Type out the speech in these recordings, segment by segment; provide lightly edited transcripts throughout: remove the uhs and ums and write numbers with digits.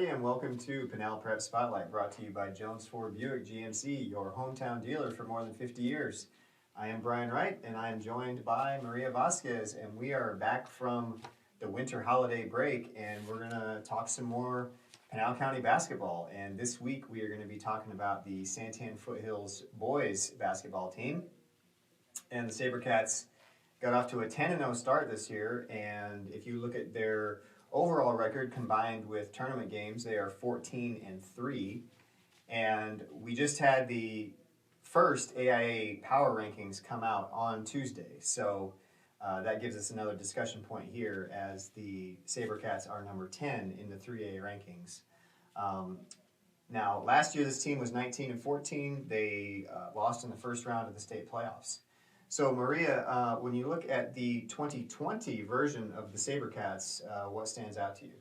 everybody, and welcome to Pinal Prep Spotlight, brought to you by Jones Ford Buick GMC, your hometown dealer for more than 50 years. I am Brian Wright, and I am joined by Maria Vasquez, and we are back from the winter holiday break, and we're going to talk some more Pinal County basketball. And this week, we are going to be talking about the Santan Foothills boys basketball team. And the SaberCats got off to a 10-0 start this year, and if you look at their overall record combined with tournament games, they are 14-3. And we just had the first AIA power rankings come out on Tuesday. So that gives us another discussion point here as the SaberCats are number 10 in the 3A rankings. Now, last year this team was 19-14. They lost in the first round of the state playoffs. So, Maria, when you look at the 2020 version of the SaberCats, what stands out to you?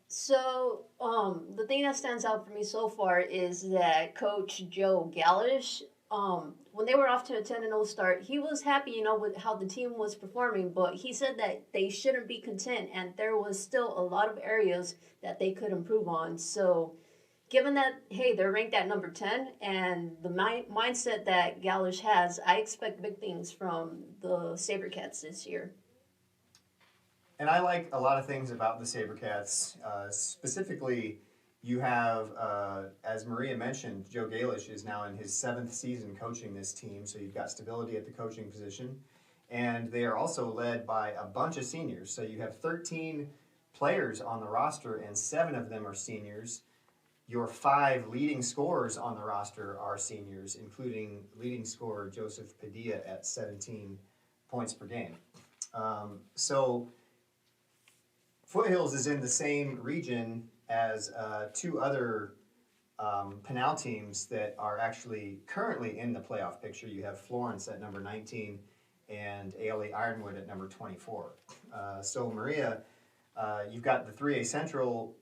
So, the thing that stands out for me so far is that Coach Joe Gallish, when they were off to a 10-0 start, he was happy, with how the team was performing, but he said that they shouldn't be content, and there was still a lot of areas that they could improve on. So, given that, hey, they're ranked at number 10, and the mindset that Gallish has, I expect big things from the SaberCats this year. And I like a lot of things about the SaberCats. Specifically, you have, as Maria mentioned, Joe Galish is now in his 7th season coaching this team, so you've got stability at the coaching position. And they are also led by a bunch of seniors. So you have 13 players on the roster, and 7 of them are seniors. Your 5 leading scorers on the roster are seniors, including leading scorer Joseph Padilla at 17 points per game. So Foothills is in the same region as 2 other Pinal teams that are actually currently in the playoff picture. You have Florence at number 19 and ALA Ironwood at number 24. So Maria, you've got the 3A Central,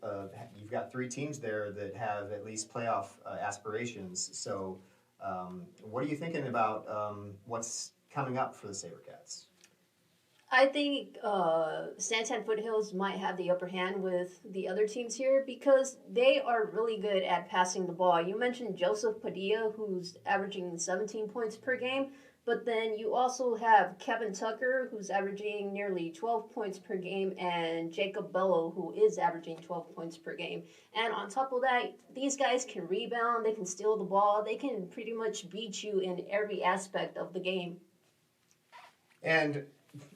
you've got 3 teams there that have at least playoff aspirations. So what are you thinking about what's coming up for the SaberCats? I think Santan Foothills might have the upper hand with the other teams here because they are really good at passing the ball. You mentioned Joseph Padilla, who's averaging 17 points per game, but then you also have Kevin Tucker, who's averaging nearly 12 points per game, and Jacob Bello, who is averaging 12 points per game. And on top of that, these guys can rebound, they can steal the ball, they can pretty much beat you in every aspect of the game. And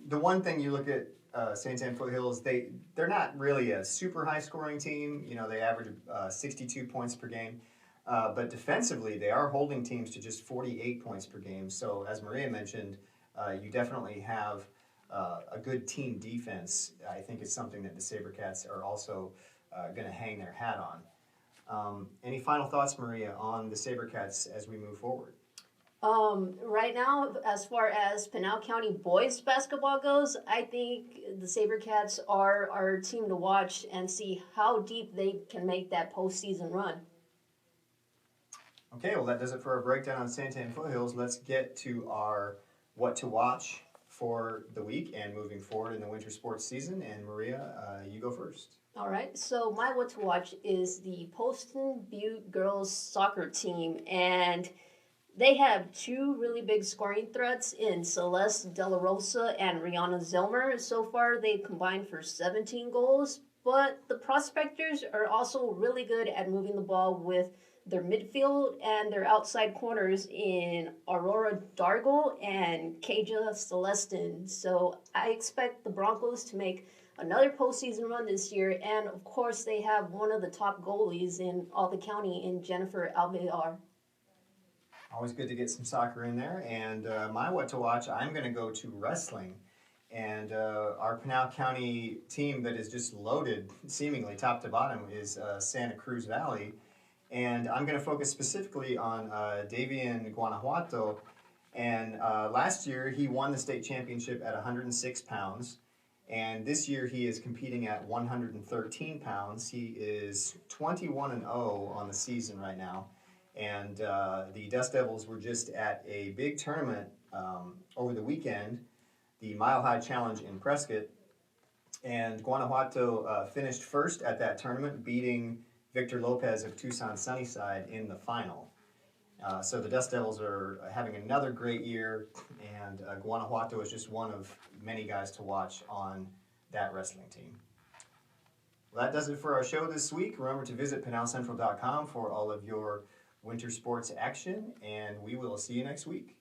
the one thing you look at Santan Foothills, they're not really a super high scoring team. They average 62 points per game. But defensively, they are holding teams to just 48 points per game. So as Maria mentioned, you definitely have a good team defense. I think it's something that the SaberCats are also going to hang their hat on. Any final thoughts, Maria, on the SaberCats as we move forward? Right now, as far as Pinal County boys basketball goes, I think the SaberCats are our team to watch and see how deep they can make that postseason run. Okay, well that does it for our breakdown on Santan Foothills. Let's get to our what to watch for the week and moving forward in the winter sports season. And Maria, you go first. All right, so my what to watch is the Poston Butte girls soccer team, and they have 2 really big scoring threats in Celeste De La Rosa and Rihanna Zilmer. So far, they've combined for 17 goals, but the prospectors are also really good at moving the ball with their midfield and their outside corners in Aurora Dargle and Kaja Celestin. So I expect the Broncos to make another postseason run this year, and of course they have one of the top goalies in all the county in Jennifer Alvear. Always good to get some soccer in there. And my what to watch, I'm going to go to wrestling. And our Pinal County team that is just loaded, seemingly top to bottom, is Santa Cruz Valley. And I'm going to focus specifically on Davian Guanajuato. And last year, he won the state championship at 106 pounds. And this year, he is competing at 113 pounds. He is 21-0 on the season right now. And the Dust Devils were just at a big tournament over the weekend, the Mile High Challenge in Prescott. And Guanajuato finished first at that tournament, beating Victor Lopez of Tucson Sunnyside in the final. So the Dust Devils are having another great year, and Guanajuato is just one of many guys to watch on that wrestling team. Well, that does it for our show this week. Remember to visit PinalCentral.com for all of your winter sports action, and we will see you next week.